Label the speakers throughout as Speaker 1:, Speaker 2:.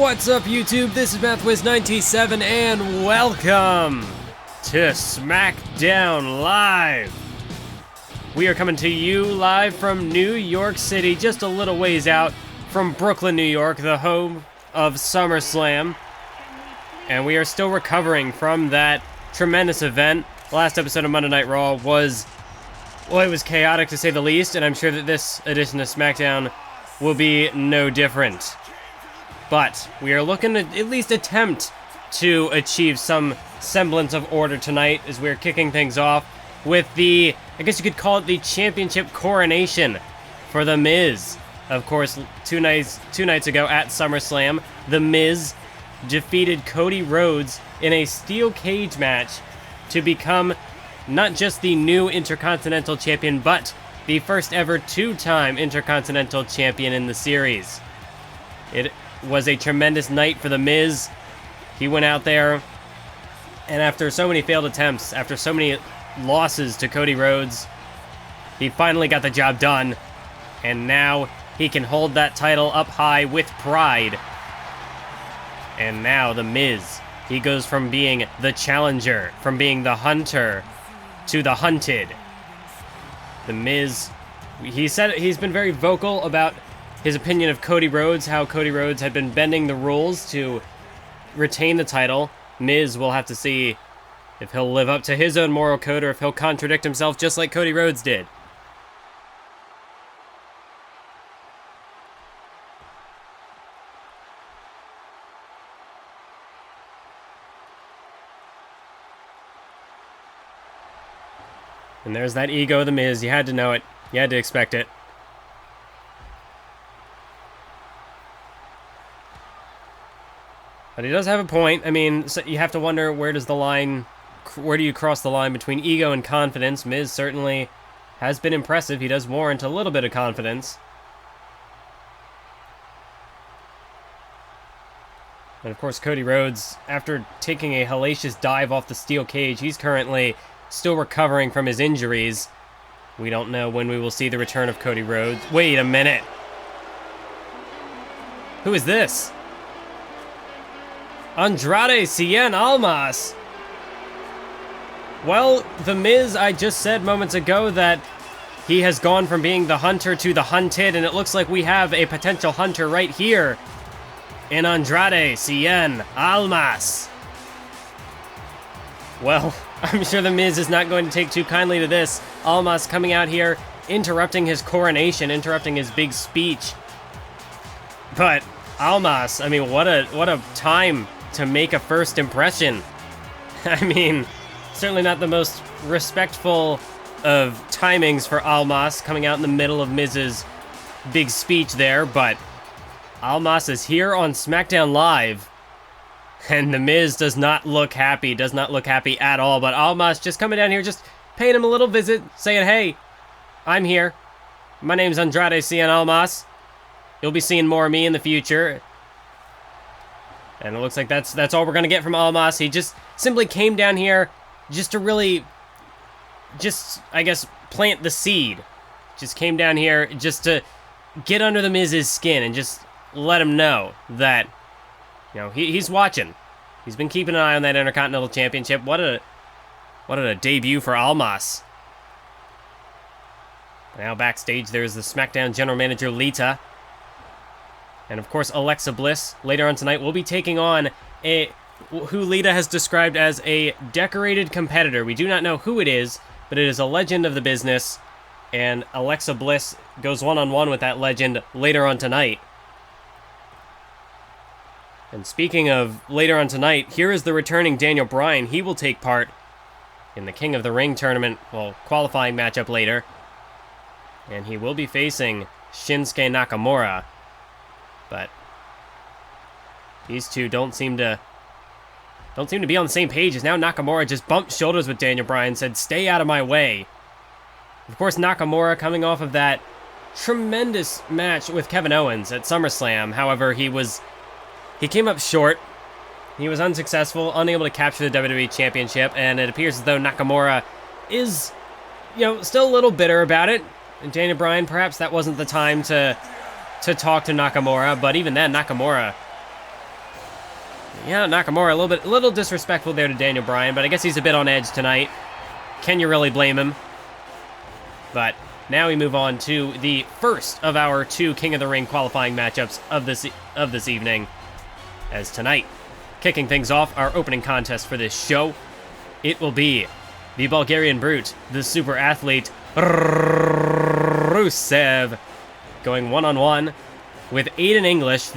Speaker 1: What's up, YouTube? This is BethWiz97 and welcome to SmackDown Live. We are coming to you live from New York City, just a little ways out from Brooklyn, New York, the home of SummerSlam. And we are still recovering from that tremendous event. Last episode of Monday Night Raw was, well, it was chaotic to say the least, and I'm sure that this edition of SmackDown will be no different. But we are looking to at least attempt to achieve some semblance of order tonight as we're kicking things off with the, I guess you could call it the championship coronation for The Miz. Of course, two nights ago at SummerSlam, The Miz defeated Cody Rhodes in a steel cage match to become not just the new Intercontinental Champion, but the first ever two-time Intercontinental Champion in the series. It was a tremendous night for The Miz. He went out there, and after so many failed attempts, after so many losses to Cody Rhodes, he finally got the job done, and now he can hold that title up high with pride. And now The Miz, he goes from being the challenger, from being the hunter, to the hunted. The Miz, he said he's been very vocal about his opinion of Cody Rhodes, how Cody Rhodes had been bending the rules to retain the title. Miz will have to see if he'll live up to his own moral code or if he'll contradict himself just like Cody Rhodes did. And there's that ego of The Miz. You had to know it. You had to expect it. But he does have a point. I mean, so you have to wonder, where do you cross the line between ego and confidence? Miz certainly has been impressive. He does warrant a little bit of confidence. And of course, Cody Rhodes, after taking a hellacious dive off the steel cage, he's currently still recovering from his injuries. We don't know when we will see the return of Cody Rhodes. Wait a minute. Who is this? Andrade Cien Almas. Well, The Miz, I just said moments ago that he has gone from being the hunter to the hunted, and it looks like we have a potential hunter right here in Andrade Cien Almas. Well, I'm sure The Miz is not going to take too kindly to this. Almas coming out here, interrupting his coronation, interrupting his big speech. But Almas, I mean, what a time to make a first impression. I mean, certainly not the most respectful of timings for Almas, coming out in the middle of Miz's big speech there, but Almas is here on SmackDown Live, and The Miz does not look happy at all, but Almas just coming down here, just paying him a little visit, saying, hey, I'm here. My name's Andrade Cien Almas. You'll be seeing more of me in the future. And it looks like that's all we're going to get from Almas. He just simply came down here just to really, I guess, plant the seed. Just came down here just to get under The Miz's skin and just let him know that, you know, he's watching. He's been keeping an eye on that Intercontinental Championship. What a debut for Almas. Now backstage, there's the SmackDown General Manager, Lita. And of course, Alexa Bliss, later on tonight, will be taking on who Lita has described as a decorated competitor. We do not know who it is, but it is a legend of the business. And Alexa Bliss goes one-on-one with that legend later on tonight. And speaking of later on tonight, here is the returning Daniel Bryan. He will take part in the King of the Ring tournament, well, qualifying matchup later. And he will be facing Shinsuke Nakamura. But these two don't seem to be on the same page, as now Nakamura just bumped shoulders with Daniel Bryan, said, stay out of my way. Of course, Nakamura coming off of that tremendous match with Kevin Owens at SummerSlam. However, he came up short. He was unsuccessful, unable to capture the WWE Championship, and it appears as though Nakamura is, you know, still a little bitter about it. And Daniel Bryan, perhaps that wasn't the time to talk to Nakamura, but even then, Nakamura Yeah, Nakamura a little disrespectful there to Daniel Bryan, but I guess he's a bit on edge tonight. Can you really blame him? But now we move on to the first of our 2 King of the Ring qualifying matchups of this evening. As tonight, kicking things off, our opening contest for this show, it will be the Bulgarian Brute, the super athlete Rusev, going one-on-one with Aiden English,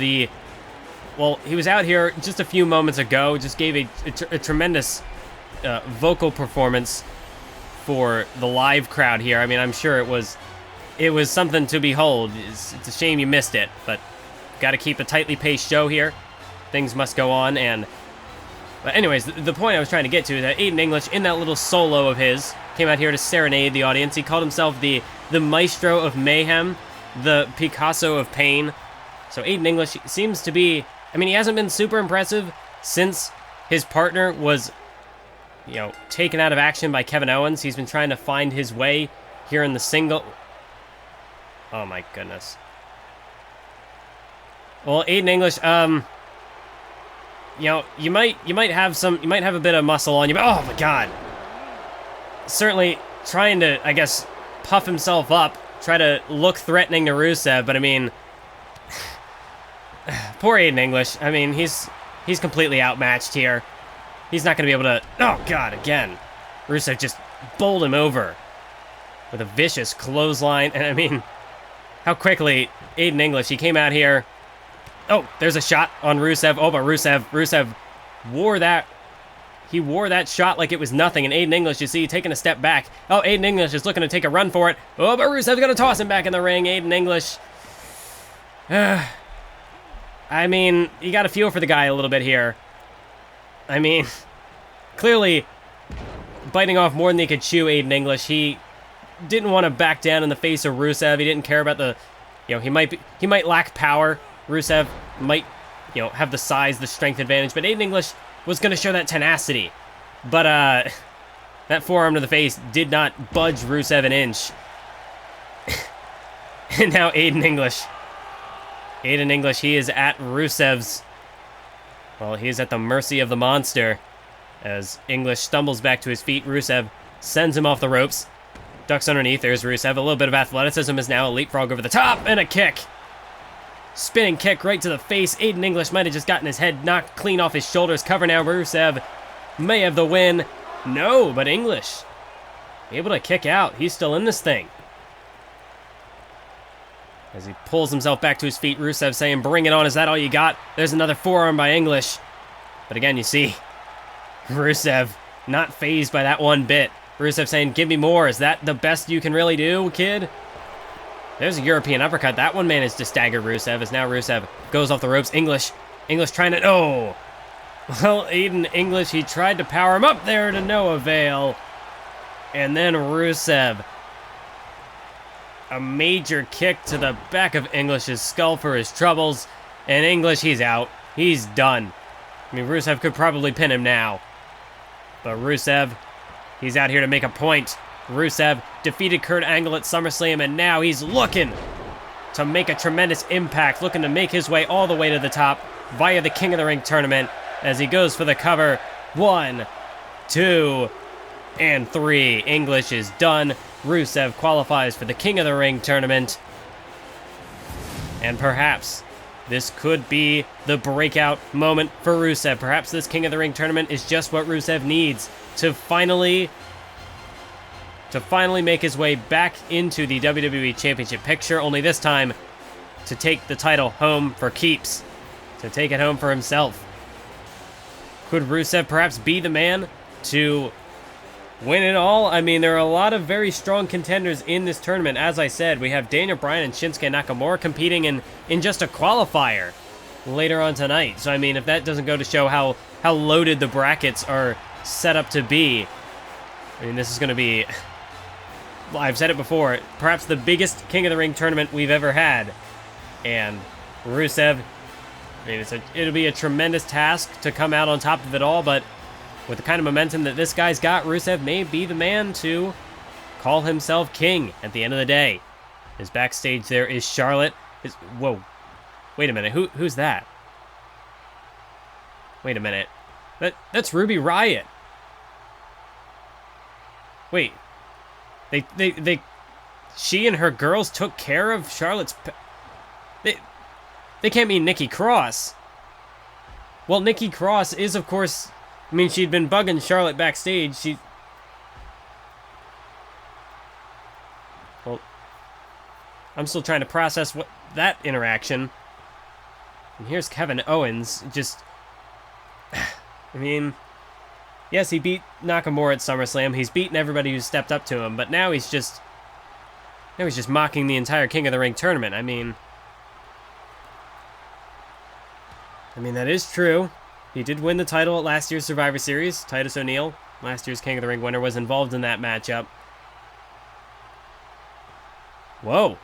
Speaker 1: well, he was out here just a few moments ago, just gave a tremendous vocal performance for the live crowd here. I mean, I'm sure it was something to behold. It's a shame you missed it, but got to keep a tightly paced show here. Things must go on, but anyways, the point I was trying to get to is that Aiden English, in that little solo of his, came out here to serenade the audience. He called himself the Maestro of Mayhem, the Picasso of Pain. So Aiden English seems to be, I mean, he hasn't been super impressive since his partner was, taken out of action by Kevin Owens. He's been trying to find his way here in the single. Oh my goodness. Well, Aiden English, you might have a bit of muscle on you, but oh my god. Certainly trying to, I guess, puff himself up, try to look threatening to Rusev, but I mean, poor Aiden English. I mean, he's completely outmatched here. He's not going to be able to... Oh, God, again. Rusev just bowled him over with a vicious clothesline. And, I mean, how quickly Aiden English, he came out here. Oh, there's a shot on Rusev. Oh, but Rusev wore that... He wore that shot like it was nothing. And Aiden English, you see, taking a step back. Oh, Aiden English is looking to take a run for it. Oh, but Rusev's going to toss him back in the ring. Aiden English... I mean, you got to feel for the guy a little bit here. I mean, clearly biting off more than he could chew, Aiden English. He didn't want to back down in the face of Rusev. He didn't care about the, he might lack power. Rusev might, have the size, the strength advantage, but Aiden English was going to show that tenacity. But that forearm to the face did not budge Rusev an inch. And now Aiden English, he is at Rusev's. Well, he is at the mercy of the monster. As English stumbles back to his feet, Rusev sends him off the ropes. Ducks underneath, there's Rusev. A little bit of athleticism is now a leapfrog over the top, and a kick. Spinning kick right to the face. Aiden English might have just gotten his head knocked clean off his shoulders. Cover now, Rusev may have the win. No, but English able to kick out. He's still in this thing. As he pulls himself back to his feet, Rusev saying, bring it on, is that all you got? There's another forearm by English. But again, you see, Rusev not fazed by that one bit. Rusev saying, give me more, is that the best you can really do, kid? There's a European uppercut. That one managed to stagger Rusev, as now Rusev goes off the ropes. English trying to, oh! Well, Aiden English, he tried to power him up there to no avail. And then Rusev, a major kick to the back of English's skull for his troubles. And English, he's out. He's done. I mean, Rusev could probably pin him now. But Rusev, he's out here to make a point. Rusev defeated Kurt Angle at SummerSlam, and now he's looking to make a tremendous impact, looking to make his way all the way to the top via the King of the Ring tournament as he goes for the cover. 1, 2, and 3. English is done. Rusev qualifies for the King of the Ring tournament. And perhaps this could be the breakout moment for Rusev. Perhaps this King of the Ring tournament is just what Rusev needs to finally make his way back into the WWE Championship picture, only this time to take the title home for keeps, to take it home for himself. Could Rusev perhaps be the man to win it all? I mean, there are a lot of very strong contenders in this tournament. As I said, we have Daniel Bryan and Shinsuke Nakamura competing in just a qualifier later on tonight. So, I mean, if that doesn't go to show how loaded the brackets are set up to be, I mean, this is going to be, well, I've said it before, perhaps the biggest King of the Ring tournament we've ever had. And Rusev, I mean, it'll be a tremendous task to come out on top of it all, but with the kind of momentum that this guy's got, Rusev may be the man to call himself king at the end of the day. As backstage there is Charlotte. Whoa. Wait a minute. Who's that? Wait a minute. That's Ruby Riott. Wait. She and her girls took care of Charlotte's... They can't mean Nikki Cross. Well, Nikki Cross is, of course... I mean, she'd been bugging Charlotte backstage. Well, I'm still trying to process that interaction. And here's Kevin Owens. I mean... Yes, he beat Nakamura at SummerSlam. He's beaten everybody who's stepped up to him, but now he's just mocking the entire King of the Ring tournament. I mean, that is true. He did win the title at last year's Survivor Series. Titus O'Neil, last year's King of the Ring winner, was involved in that matchup. Whoa.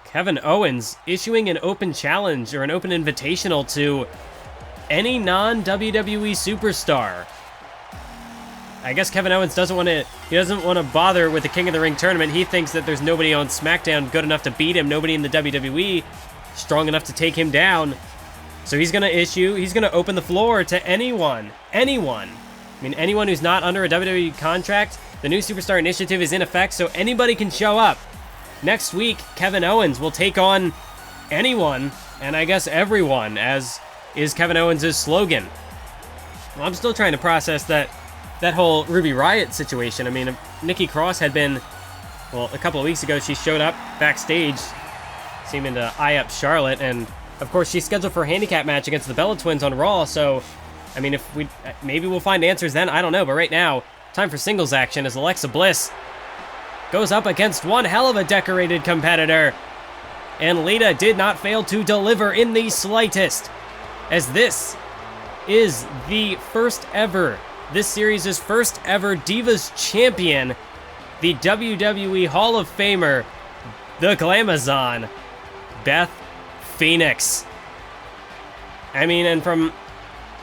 Speaker 1: Kevin Owens issuing an open challenge or an open invitational to any non-WWE superstar. I guess Kevin Owens doesn't want to bother with the King of the Ring tournament. He thinks that there's nobody on SmackDown good enough to beat him, nobody in the WWE strong enough to take him down. So he's going to open the floor to anyone. I mean, anyone who's not under a WWE contract. The new Superstar Initiative is in effect, so anybody can show up. Next week, Kevin Owens will take on anyone, and I guess everyone, as is Kevin Owens' slogan. Well, I'm still trying to process that whole Ruby Riott situation. I mean, if Nikki Cross had been, well, a couple of weeks ago, she showed up backstage, seeming to eye up Charlotte, and of course, she's scheduled for a handicap match against the Bella Twins on Raw, so, I mean, maybe we'll find answers then, I don't know, but right now, time for singles action as Alexa Bliss goes up against one hell of a decorated competitor, and Lita did not fail to deliver in the slightest, as this is the this series' first ever Divas Champion, the WWE Hall of Famer, the Glamazon, Beth Phoenix. I mean, and from,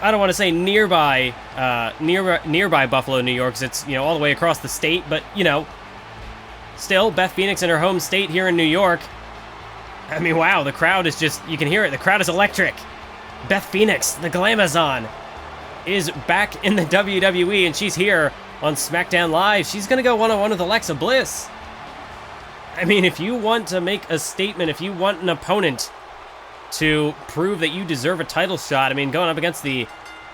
Speaker 1: I don't want to say nearby Buffalo, New York, because it's, all the way across the state, but, still, Beth Phoenix in her home state here in New York. I mean, wow, the crowd is just, you can hear it, the crowd is electric. Beth Phoenix, the Glamazon, is back in the WWE, and she's here on SmackDown Live. She's going to go one-on-one with Alexa Bliss. I mean, if you want to make a statement, if you want an opponent to prove that you deserve a title shot, I mean, going up against the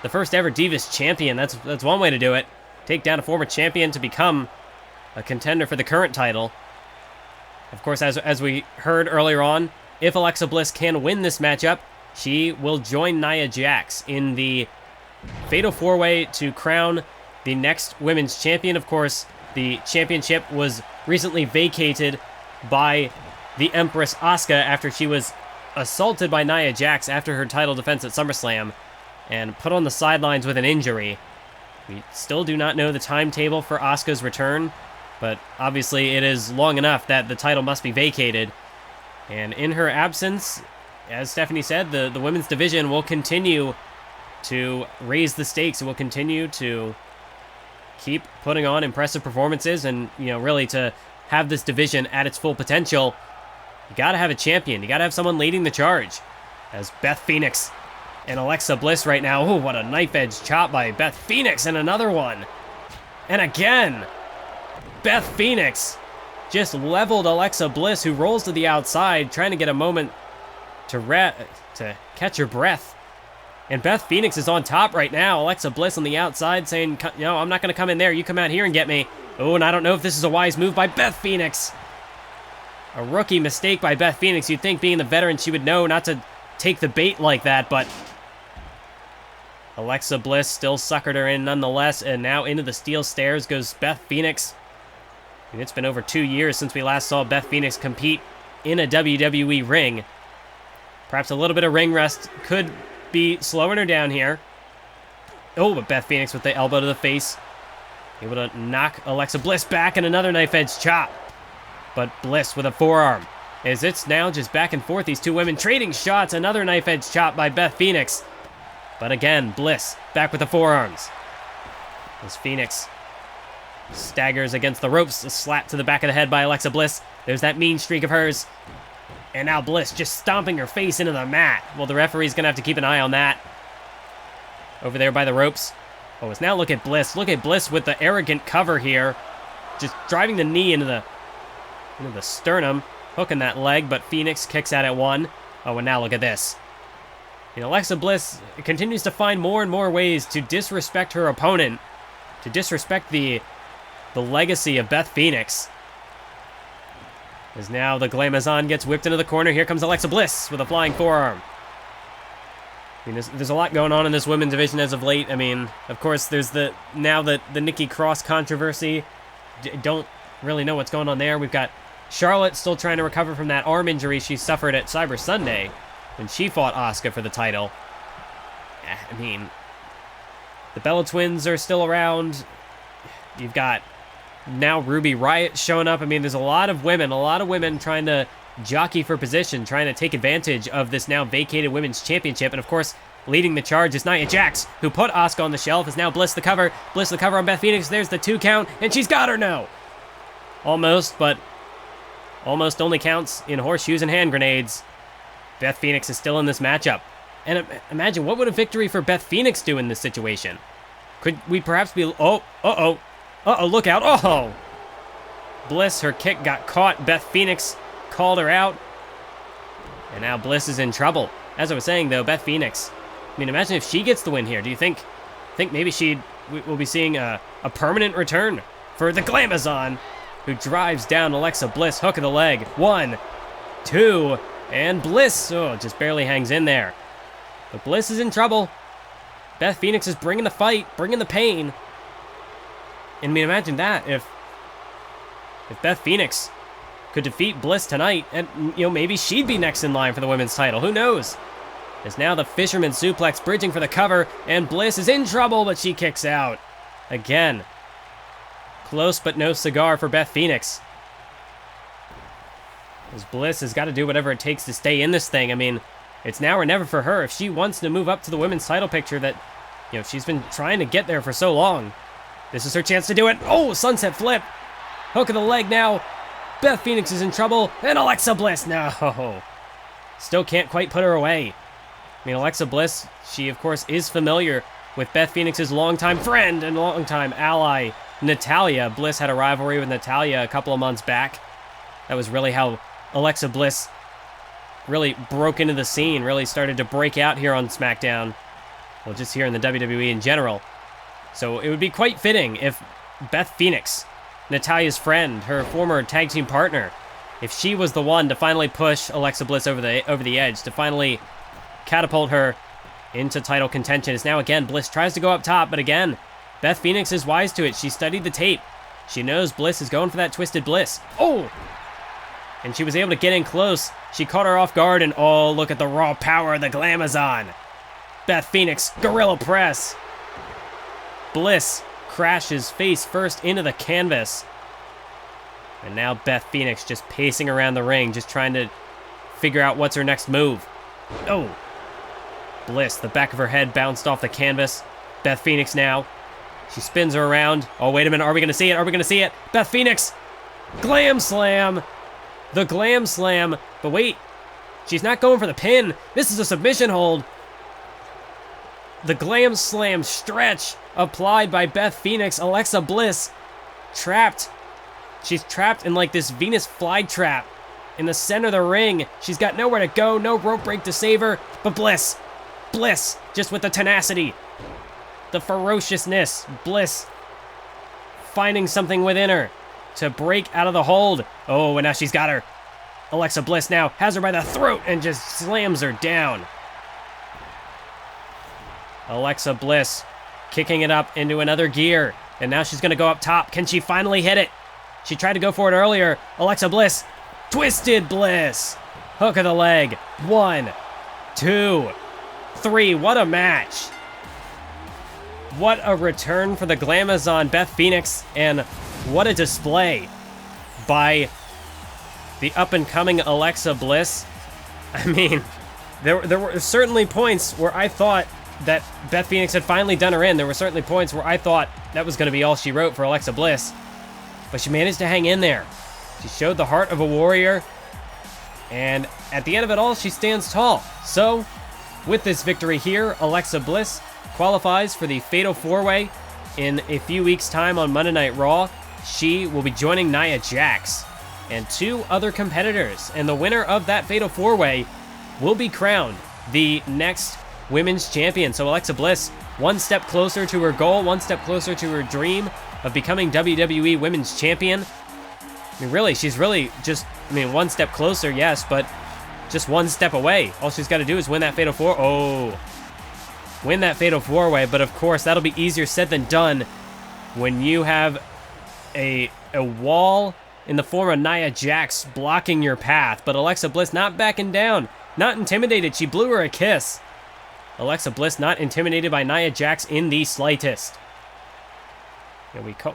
Speaker 1: first ever Divas Champion, that's one way to do it. Take down a former champion to become a contender for the current title. Of course, as we heard earlier on, if Alexa Bliss can win this matchup, she will join Nia Jax in the Fatal 4-Way to crown the next women's champion. Of course, the championship was recently vacated by the Empress Asuka after she was assaulted by Nia Jax after her title defense at SummerSlam and put on the sidelines with an injury. We still do not know the timetable for Asuka's return, but obviously it is long enough that the title must be vacated. And in her absence, as Stephanie said, the women's division will continue to raise the stakes. It will continue to keep putting on impressive performances, and, really to have this division at its full potential, you gotta have a champion. You gotta have someone leading the charge. As Beth Phoenix and Alexa Bliss right now. Oh, what a knife-edge chop by Beth Phoenix, and another one. And again, Beth Phoenix just leveled Alexa Bliss, who rolls to the outside, trying to get a moment to catch her breath. And Beth Phoenix is on top right now. Alexa Bliss on the outside saying, I'm not going to come in there. You come out here and get me. Oh, and I don't know if this is a wise move by Beth Phoenix. A rookie mistake by Beth Phoenix. You'd think, being the veteran, she would know not to take the bait like that, but Alexa Bliss still suckered her in nonetheless, and now into the steel stairs goes Beth Phoenix. And it's been over 2 years since we last saw Beth Phoenix compete in a WWE ring. Perhaps a little bit of ring rust could be slowing her down here. Oh, but Beth Phoenix with the elbow to the face, able to knock Alexa Bliss back, and another knife-edge chop. But Bliss with a forearm, as it's now just back and forth, these two women trading shots. Another knife-edge chop by Beth Phoenix. But again, Bliss back with the forearms, as Phoenix staggers against the ropes. A slap to the back of the head by Alexa Bliss. There's that mean streak of hers. And now Bliss just stomping her face into the mat. Well, the referee's going to have to keep an eye on that. over there by the ropes. Oh, it's now look at Bliss. Look at Bliss with the arrogant cover here. Just driving the knee into the sternum, hooking that leg, but Phoenix kicks out at one. Oh, and now look at this. You know, Alexa Bliss continues to find more and more ways to disrespect her opponent, to disrespect the legacy of Beth Phoenix. As now the Glamazon gets whipped into the corner. Here comes Alexa Bliss with a flying forearm. I mean, there's a lot going on in this women's division as of late. I mean, of course, there's the Nikki Cross controversy. Don't really know what's going on there. We've got Charlotte still trying to recover from that arm injury she suffered at Cyber Sunday when she fought Asuka for the title. I mean, the Bella Twins are still around. You've got now Ruby Riott showing up. I mean, there's a lot of women trying to jockey for position, trying to take advantage of this now vacated women's championship. And of course, leading the charge is Nia Jax, who put Asuka on the shelf. Is now Bliss the cover. Bliss the cover on Beth Phoenix. There's the 2 count, and she's got her now. Almost, but almost only counts in horseshoes and hand grenades. Beth Phoenix is still in this matchup. And imagine, what would a victory for Beth Phoenix do in this situation? Could we perhaps be... Oh, look out. Oh! Bliss, her kick got caught. Beth Phoenix called her out. And now Bliss is in trouble. As I was saying, though, Beth Phoenix... I mean, imagine if she gets the win here. Do you think maybe we'll be seeing a permanent return for the Glamazon, who drives down Alexa Bliss, hook of the leg. 1, 2, and Bliss, just barely hangs in there. But Bliss is in trouble. Beth Phoenix is bringing the fight, bringing the pain. And I mean, imagine that, if Beth Phoenix could defeat Bliss tonight, and, you know, maybe she'd be next in line for the women's title. Who knows? As now the Fisherman Suplex bridging for the cover, and Bliss is in trouble, but she kicks out. Again. Close but no cigar for Beth Phoenix. As Bliss has got to do whatever it takes to stay in this thing. I mean, it's now or never for her. If she wants to move up to the women's title picture that, you know, she's been trying to get there for so long. This is her chance to do it. Oh, sunset flip. Hook of the leg now. Beth Phoenix is in trouble. And Alexa Bliss, no. Still can't quite put her away. I mean, Alexa Bliss, she, of course, is familiar with Beth Phoenix's longtime friend and longtime ally, Natalya. Bliss had a rivalry with Natalya a couple of months back. That was really how Alexa Bliss really broke into the scene, really started to break out here on SmackDown. Well, just here in the WWE in general. So it would be quite fitting if Beth Phoenix, Natalya's friend, her former tag team partner, if she was the one to finally push Alexa Bliss over the edge, to finally catapult her into title contention. As now again, Bliss tries to go up top, but again, Beth Phoenix is wise to it. She studied the tape. She knows Bliss is going for that Twisted Bliss. Oh! And she was able to get in close. She caught her off guard, and oh, look at the raw power of the Glamazon. Beth Phoenix, Gorilla Press. Bliss crashes face first into the canvas. And now Beth Phoenix just pacing around the ring, just trying to figure out what's her next move. Oh! Bliss, the back of her head bounced off the canvas. Beth Phoenix now. She spins her around. Oh, wait a minute. Are we going to see it? Are we going to see it? Beth Phoenix! Glam Slam! The Glam Slam. But wait. She's not going for the pin. This is a submission hold. The Glam Slam stretch applied by Beth Phoenix. Alexa Bliss trapped. She's trapped in like this Venus flytrap in the center of the ring. She's got nowhere to go. No rope break to save her. But Bliss, just with the tenacity, the ferociousness, Bliss finding something within her to break out of the hold. Oh, and now she's got her. Alexa Bliss now has her by the throat and just slams her down. Alexa Bliss kicking it up into another gear. And now she's going to go up top. Can she finally hit it? She tried to go for it earlier. Alexa Bliss. Twisted Bliss. Hook of the leg. 1, 2, 3. What a match. What a return for the Glamazon, Beth Phoenix. And what a display by the up-and-coming Alexa Bliss. I mean, there were certainly points where I thought that Beth Phoenix had finally done her in. There were certainly points where I thought that was going to be all she wrote for Alexa Bliss. But she managed to hang in there. She showed the heart of a warrior. And at the end of it all, she stands tall. So, with this victory here, Alexa Bliss qualifies for the Fatal 4-Way in a few weeks' time on Monday Night Raw. She will be joining Nia Jax and 2 other competitors, and the winner of that Fatal 4-Way will be crowned the next Women's Champion. So Alexa Bliss, one step closer to her goal, one step closer to her dream of becoming WWE Women's Champion. I mean, really, she's really just, one step closer, yes, but just one step away. All she's got to do is win that Fatal 4. Oh, win that Fatal 4-Way, but of course, that'll be easier said than done when you have a wall in the form of Nia Jax blocking your path. But Alexa Bliss not backing down, not intimidated. She blew her a kiss. Alexa Bliss not intimidated by Nia Jax in the slightest.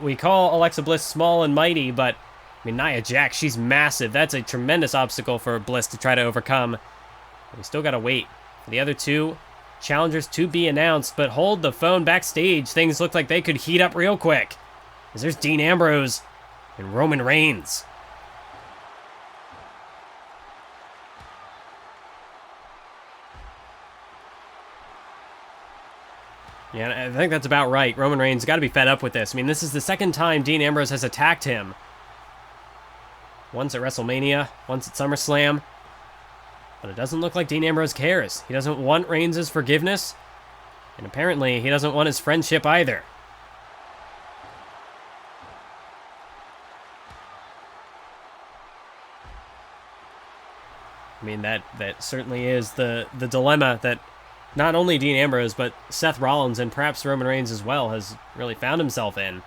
Speaker 1: We call Alexa Bliss small and mighty, but Nia Jax, she's massive. That's a tremendous obstacle for Bliss to try to overcome. We still got to wait for the other 2 challengers to be announced, but hold the phone. Backstage, things look like they could heat up real quick, as there's Dean Ambrose and Roman Reigns. Yeah, I think that's about right. Roman Reigns got to be fed up with this. This is the second time Dean Ambrose has attacked him. Once at WrestleMania, once at SummerSlam. But it doesn't look like Dean Ambrose cares. He doesn't want Reigns' forgiveness, and apparently he doesn't want his friendship either. That certainly is the dilemma that not only Dean Ambrose, but Seth Rollins and perhaps Roman Reigns as well has really found himself in.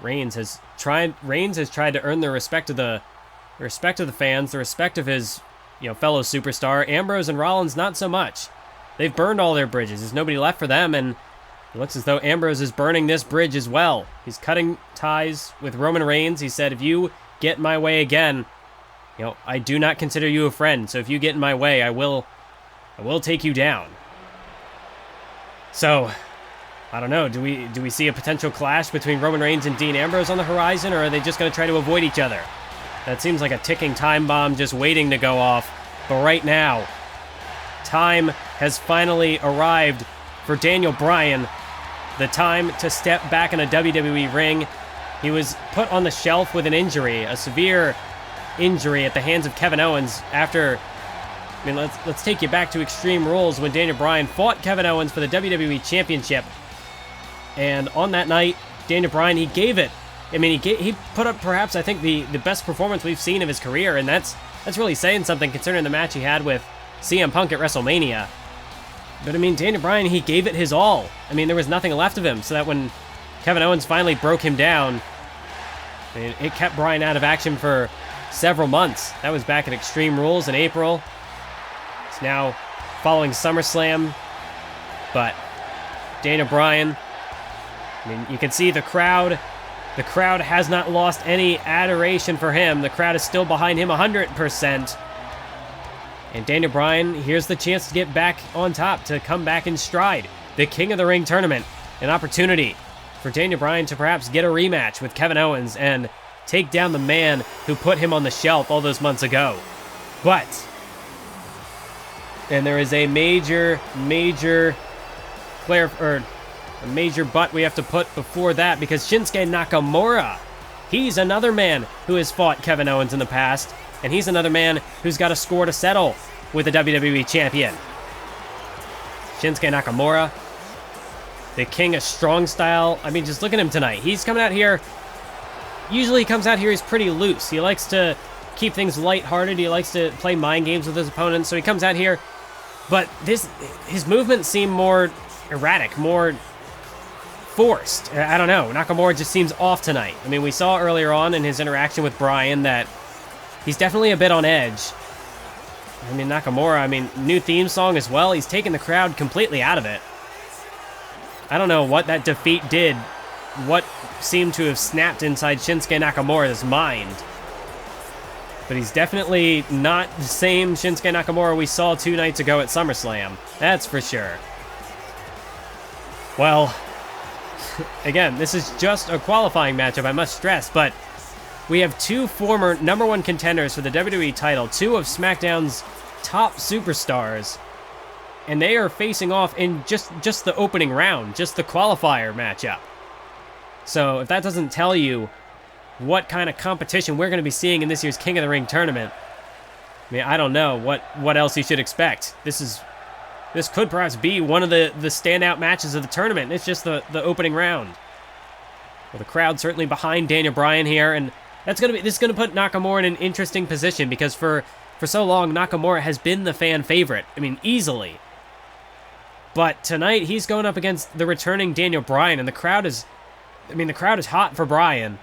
Speaker 1: Reigns has tried to earn the respect of the fans, the respect of his fellow superstar. Ambrose and Rollins not so much. They've burned all their bridges. There's nobody left for them, and it looks as though Ambrose is burning this bridge as well. He's cutting ties with Roman Reigns. He said, if you get in my way again, I do not consider you a friend. So if you get in my way, I will take you down. So I don't know. Do we see a potential clash between Roman Reigns and Dean Ambrose on the horizon, or are they just going to try to avoid each other? That seems like a ticking time bomb just waiting to go off. But right now, time has finally arrived for Daniel Bryan. The time to step back in a WWE ring. He was put on the shelf with an injury, a severe injury at the hands of Kevin Owens after... let's take you back to Extreme Rules when Daniel Bryan fought Kevin Owens for the WWE Championship. And on that night, Daniel Bryan, he gave it. He put up perhaps, I think, the best performance we've seen of his career, and that's really saying something considering the match he had with CM Punk at WrestleMania. But Daniel Bryan, he gave it his all. There was nothing left of him, so that when Kevin Owens finally broke him down, it kept Bryan out of action for several months. That was back at Extreme Rules in April. It's now following SummerSlam, but Daniel Bryan, you can see the crowd. The crowd has not lost any adoration for him. The crowd is still behind him 100%. And Daniel Bryan, here's the chance to get back on top, to come back in stride. The King of the Ring tournament, an opportunity for Daniel Bryan to perhaps get a rematch with Kevin Owens and take down the man who put him on the shelf all those months ago. But, and there is a major but we have to put before that, because Shinsuke Nakamura, he's another man who has fought Kevin Owens in the past, and he's another man who's got a score to settle with the WWE Champion. Shinsuke Nakamura, the king of strong style. Just look at him tonight. He's coming out here. Usually he comes out here, he's pretty loose. He likes to keep things lighthearted. He likes to play mind games with his opponents. So he comes out here, but his movements seem more erratic, more forced. I don't know. Nakamura just seems off tonight. We saw earlier on in his interaction with Bryan that he's definitely a bit on edge. Nakamura, new theme song as well. He's taken the crowd completely out of it. I don't know what that defeat did, what seemed to have snapped inside Shinsuke Nakamura's mind. But he's definitely not the same Shinsuke Nakamura we saw 2 nights ago at SummerSlam. That's for sure. Well, again, this is just a qualifying matchup, I must stress, but we have 2 former #1 contenders for the WWE title, 2 of SmackDown's top superstars. And they are facing off in just the opening round, just the qualifier matchup. So if that doesn't tell you what kind of competition we're going to be seeing in this year's King of the Ring tournament, I mean, I don't know what else you should expect. This could perhaps be one of the standout matches of the tournament. It's just the opening round. Well, the crowd certainly behind Daniel Bryan here, and this is gonna put Nakamura in an interesting position because for so long Nakamura has been the fan favorite. I mean, easily. But tonight he's going up against the returning Daniel Bryan, and the crowd is hot for Bryan.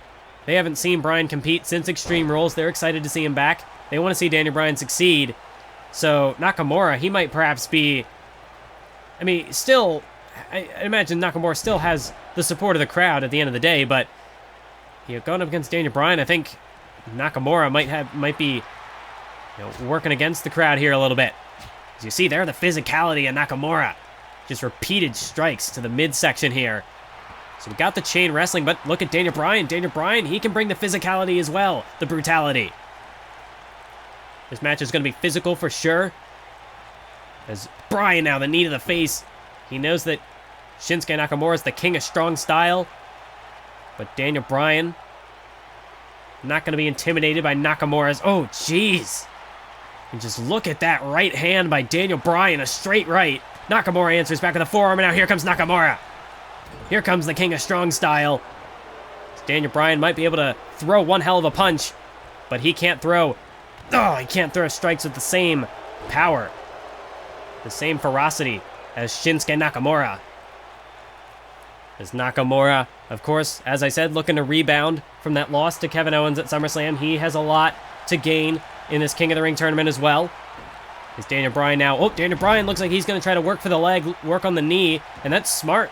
Speaker 1: They haven't seen Bryan compete since Extreme Rules. They're excited to see him back. They want to see Daniel Bryan succeed. So Nakamura, he might perhaps be... I mean, still, I imagine Nakamura still has the support of the crowd at the end of the day, but going up against Daniel Bryan, I think Nakamura might be working against the crowd here a little bit. As you see there, the physicality of Nakamura. Just repeated strikes to the midsection here. So we got the chain wrestling, but look at Daniel Bryan. Daniel Bryan, he can bring the physicality as well, the brutality. This match is going to be physical for sure. As Bryan now, the knee to the face. He knows that Shinsuke Nakamura is the king of strong style. But Daniel Bryan, not going to be intimidated by Nakamura's... Oh, jeez. And just look at that right hand by Daniel Bryan, a straight right. Nakamura answers back with a forearm, and now here comes Nakamura. Here comes the king of strong style. Daniel Bryan might be able to throw one hell of a punch, but he can't throw... Oh, he can't throw strikes with the same power, the same ferocity as Shinsuke Nakamura. As Nakamura, of course, as I said, looking to rebound from that loss to Kevin Owens at SummerSlam. He has a lot to gain in this King of the Ring tournament as well. Is Daniel Bryan now... Oh, Daniel Bryan looks like he's going to try to work for the leg, work on the knee, and that's smart.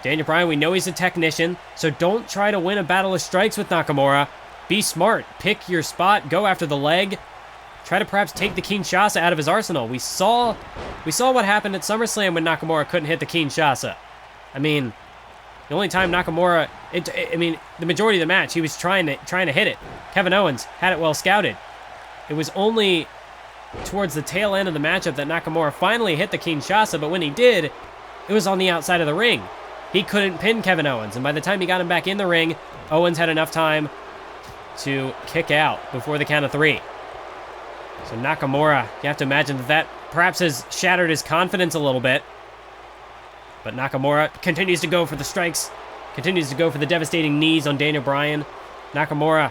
Speaker 1: Daniel Bryan, we know he's a technician, so don't try to win a battle of strikes with Nakamura. Be smart. Pick your spot. Go after the leg. Try to perhaps take the Kinshasa out of his arsenal. We saw what happened at SummerSlam when Nakamura couldn't hit the Kinshasa. I mean, the only time Nakamura... the majority of the match, he was trying to hit it. Kevin Owens had it well scouted. It was only towards the tail end of the matchup that Nakamura finally hit the Kinshasa, but when he did, it was on the outside of the ring. He couldn't pin Kevin Owens, and by the time he got him back in the ring, Owens had enough time to kick out before the count of 3. So Nakamura, you have to imagine that perhaps has shattered his confidence a little bit. But Nakamura continues to go for the strikes, continues to go for the devastating knees on Daniel Bryan. Nakamura,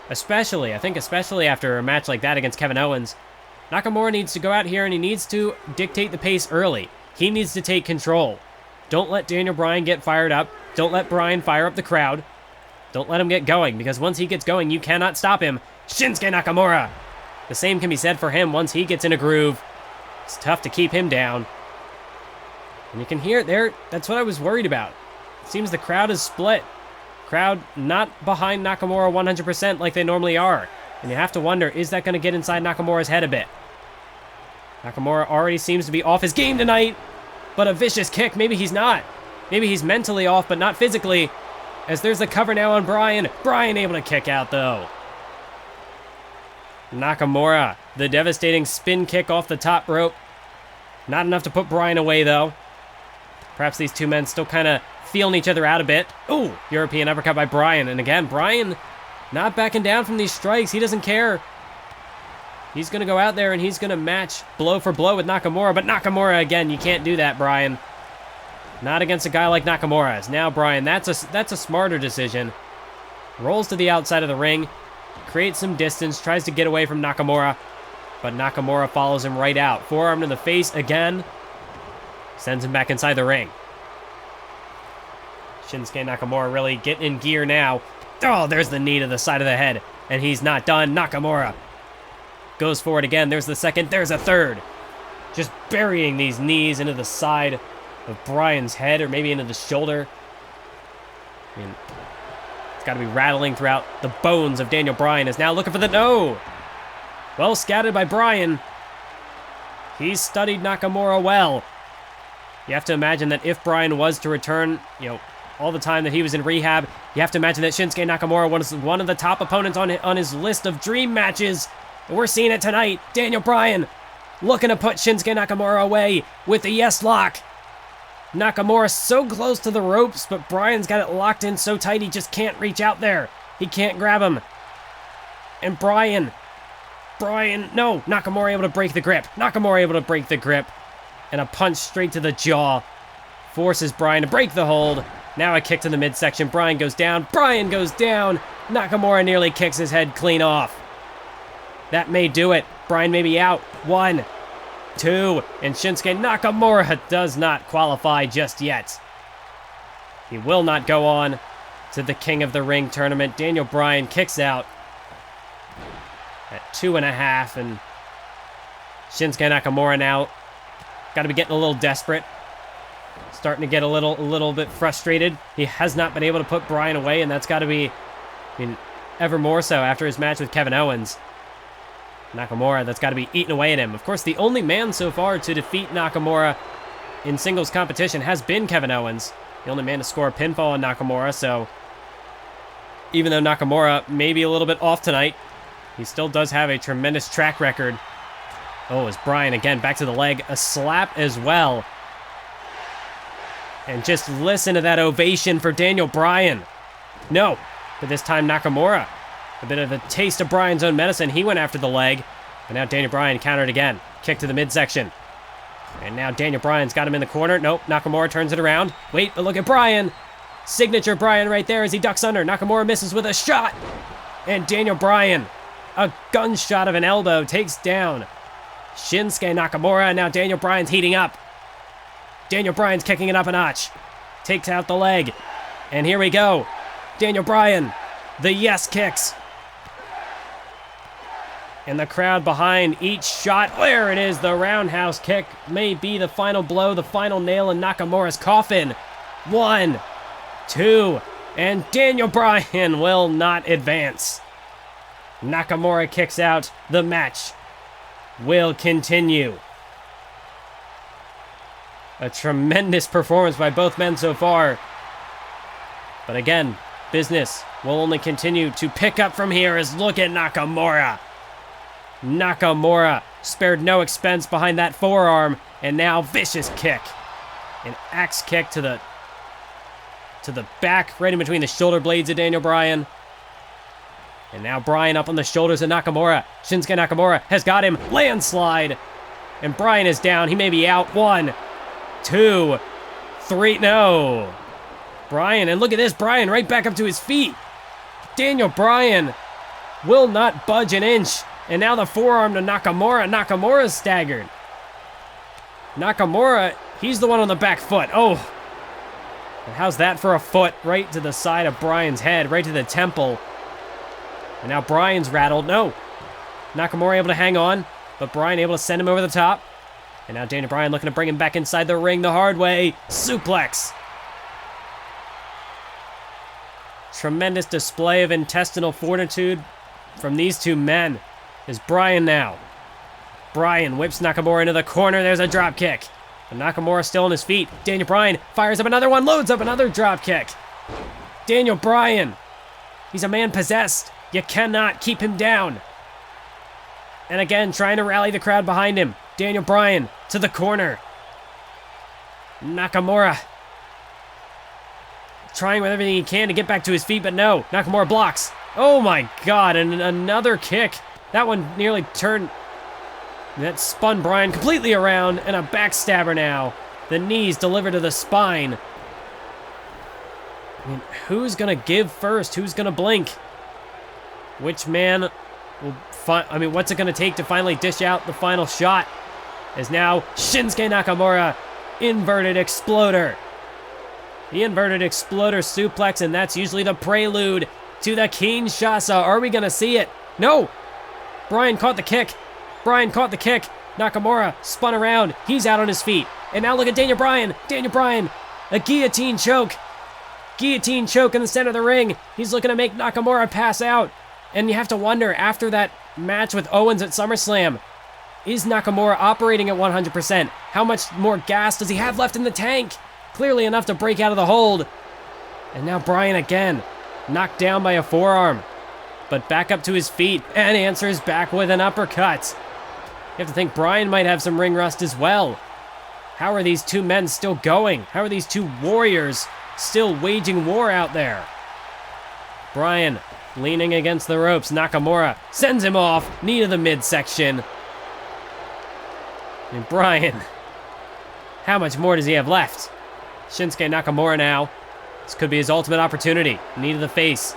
Speaker 1: especially after a match like that against Kevin Owens, Nakamura needs to go out here and he needs to dictate the pace early. He needs to take control. Don't let Daniel Bryan get fired up. Don't let Bryan fire up the crowd. Don't let him get going, because once he gets going, you cannot stop him. Shinsuke Nakamura! The same can be said for him once he gets in a groove. It's tough to keep him down. And you can hear it there. That's what I was worried about. It seems the crowd is split. Crowd not behind Nakamura 100% like they normally are. And you have to wonder, is that going to get inside Nakamura's head a bit? Nakamura already seems to be off his game tonight. But a vicious kick, maybe he's not. Maybe he's mentally off, but not physically. As there's the cover now on Bryan. Bryan able to kick out, though. Nakamura, the devastating spin kick off the top rope. Not enough to put Bryan away, though. Perhaps these two men still kind of feeling each other out a bit. Ooh, European uppercut by Bryan. And again, Bryan not backing down from these strikes. He doesn't care. He's going to go out there and he's going to match blow for blow with Nakamura. But Nakamura, again, you can't do that, Bryan. Not against a guy like Nakamura. As now Bryan, that's a smarter decision. Rolls to the outside of the ring. Creates some distance. Tries to get away from Nakamura. But Nakamura follows him right out. Forearm to the face again. Sends him back inside the ring. Shinsuke Nakamura really getting in gear now. Oh, there's the knee to the side of the head. And he's not done. Nakamura goes for it again. There's the second. There's a third. Just burying these knees into the side of Bryan's head, or maybe into the shoulder. I mean, it's got to be rattling throughout the bones of Daniel Bryan. Is now looking for the... No! Well scouted by Bryan. He's studied Nakamura well. You have to imagine that if Bryan was to return, all the time that he was in rehab, you have to imagine that Shinsuke Nakamura was one of the top opponents on his list of dream matches. And we're seeing it tonight. Daniel Bryan looking to put Shinsuke Nakamura away with the yes lock. Nakamura so close to the ropes, but Bryan's got it locked in so tight he just can't reach out there. He can't grab him. And Bryan, no, Nakamura able to break the grip. Nakamura able to break the grip. And a punch straight to the jaw. Forces Bryan to break the hold. Now a kick to the midsection. Bryan goes down. Nakamura nearly kicks his head clean off. That may do it. Bryan may be out. 1, 2, and Shinsuke Nakamura does not qualify just yet. He will not go on to the King of the Ring tournament. Daniel Bryan kicks out at 2.5, and Shinsuke Nakamura now got to be getting a little desperate. Starting to get a little bit frustrated. He has not been able to put Bryan away, and that's got to be, ever more so after his match with Kevin Owens. Nakamura, that's got to be eating away at him. Of course, the only man so far to defeat Nakamura in singles competition has been Kevin Owens. The only man to score a pinfall on Nakamura, so even though Nakamura may be a little bit off tonight, he still does have a tremendous track record. Oh, as Bryan again back to the leg, a slap as well. And just listen to that ovation for Daniel Bryan. No, but this time Nakamura. A bit of a taste of Bryan's own medicine. He went after the leg. And now Daniel Bryan countered again. Kick to the midsection. And now Daniel Bryan's got him in the corner. Nope, Nakamura turns it around. Wait, but look at Bryan. Signature Bryan right there as he ducks under. Nakamura misses with a shot. And Daniel Bryan, a gunshot of an elbow, takes down Shinsuke Nakamura. And now Daniel Bryan's heating up. Daniel Bryan's kicking it up a notch. Takes out the leg. And here we go. Daniel Bryan, the yes kicks. And the crowd behind each shot. There it is. The roundhouse kick may be the final blow, the final nail in Nakamura's coffin. 1, 2, and Daniel Bryan will not advance. Nakamura kicks out. The match will continue. A tremendous performance by both men so far. But again, business will only continue to pick up from here as look at Nakamura. Nakamura spared no expense behind that forearm, and now vicious kick. An axe kick to the back, right in between the shoulder blades of Daniel Bryan. And now Bryan up on the shoulders of Nakamura. Shinsuke Nakamura has got him. Landslide. And Bryan is down. He may be out. 1, 2, 3. No. Bryan, and look at this. Bryan right back up to his feet. Daniel Bryan will not budge an inch. And now the forearm to Nakamura. Nakamura's staggered. Nakamura, he's the one on the back foot. Oh. And how's that for a foot? Right to the side of Bryan's head. Right to the temple. And now Bryan's rattled. No. Nakamura able to hang on. But Bryan able to send him over the top. And now Daniel Bryan looking to bring him back inside the ring the hard way. Suplex. Tremendous display of intestinal fortitude from these two men. Is Bryan now. Bryan whips Nakamura into the corner. There's a drop kick. And Nakamura still on his feet. Daniel Bryan fires up another one. Loads up another drop kick. Daniel Bryan. He's a man possessed. You cannot keep him down. And again, trying to rally the crowd behind him. Daniel Bryan to the corner. Nakamura trying with everything he can to get back to his feet, but no. Nakamura blocks. Oh my God, and another kick. That one nearly turned. That spun Bryan completely around, and a backstabber now. The knees delivered to the spine. I mean, who's going to give first? Who's going to blink? Which man will what's it going to take to finally dish out the final shot? As now Shinsuke Nakamura, inverted exploder. The inverted exploder suplex, and that's usually the prelude to the Kinshasa. Are we going to see it? No. Bryan caught the kick. Nakamura spun around. He's out on his feet. And now look at Daniel Bryan. A guillotine choke. Guillotine choke in the center of the ring. He's looking to make Nakamura pass out. And you have to wonder, after that match with Owens at SummerSlam, is Nakamura operating at 100%? How much more gas does he have left in the tank? Clearly enough to break out of the hold. And now Bryan again, knocked down by a forearm. But back up to his feet and answers back with an uppercut. have to think Bryan might have some ring rust as well. How are these two men still going? How are these two warriors still waging war out there? Bryan leaning against the ropes. Nakamura sends him off. Knee to the midsection. And Bryan, how much more does he have left? Shinsuke Nakamura now. This could be his ultimate opportunity. Knee to the face.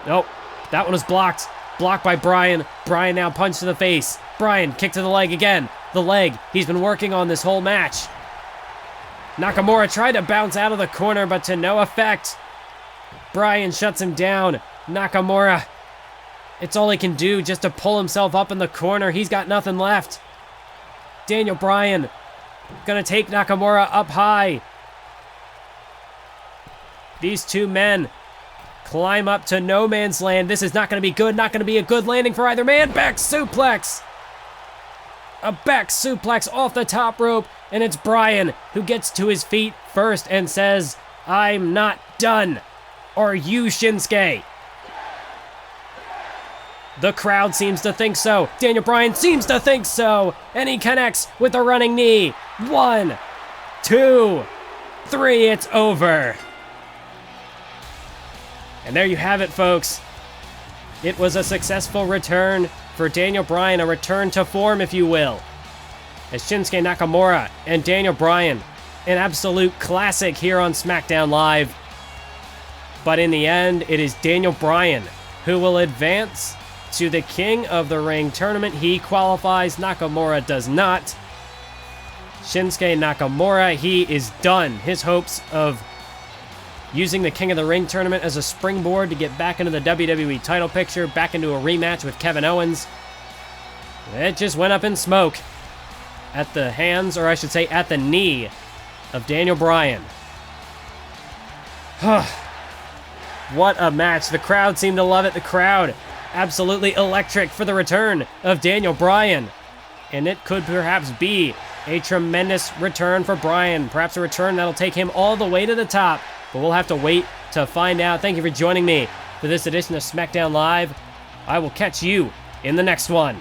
Speaker 1: Nope, that one was blocked. Blocked by Bryan. Bryan now punch to the face. Bryan kick to the leg again. The leg he's been working on this whole match. Nakamura tried to bounce out of the corner, but to no effect. Bryan shuts him down. Nakamura, it's all he can do just to pull himself up in the corner. He's got nothing left. Daniel Bryan gonna take Nakamura up high. These two men climb up to no man's land. This is not gonna be good. Not gonna be a good landing for either man. Back suplex. A back suplex off the top rope, and it's Bryan who gets to his feet first and says, "I'm not done. Are you, Shinsuke?" The crowd seems to think so. Daniel Bryan seems to think so. And he connects with a running knee. 1, 2, 3, it's over. And there you have it, folks. It was a successful return for Daniel Bryan, a return to form, if you will. As Shinsuke Nakamura and Daniel Bryan, an absolute classic here on SmackDown Live. But in the end, it is Daniel Bryan who will advance to the King of the Ring tournament. He qualifies, Nakamura does not. Shinsuke Nakamura, he is done. His hopes of using the King of the Ring tournament as a springboard to get back into the WWE title picture, back into a rematch with Kevin Owens, it just went up in smoke at the hands, or I should say at the knee, of Daniel Bryan. What a match. The crowd seemed to love it. The crowd absolutely electric for the return of Daniel Bryan. And it could perhaps be a tremendous return for Bryan. Perhaps a return that'll take him all the way to the top. But we'll have to wait to find out. Thank you for joining me for this edition of SmackDown Live. I will catch you in the next one.